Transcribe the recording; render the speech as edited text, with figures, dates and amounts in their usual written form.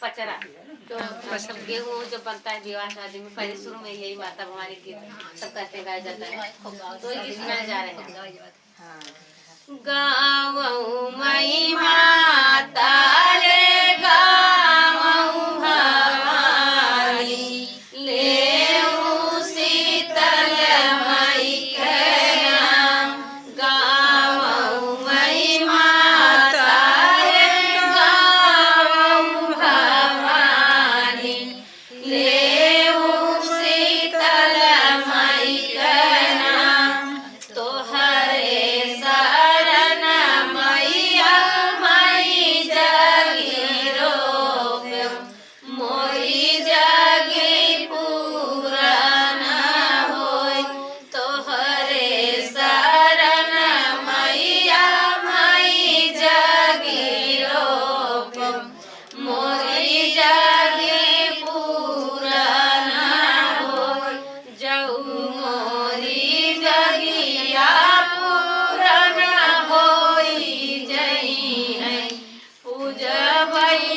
पचरा जो मतलब गेहूँ जो बनता है विवाह शादी में, पहले शुरू में यही माता भवानी गीत सब करते गाया जाता है, तो ये सुनाए जा रहे हैं। गावऊ मई माता रे गावऊ भवानी, लेऊ शीतल मई के नाम। गावऊ मई माता रे गावऊ भवानी, लेऊ शीतल मई के नाम। तोहरे शरण मैया मई जगी रोप्यो, मोरी जगी पूरन होय। तोहरे शरण मैया मई जगी रोप्यो, मोरी जगी पूरन होय। जऊ मोरी जगिया पूरन होई जई है, पूजबई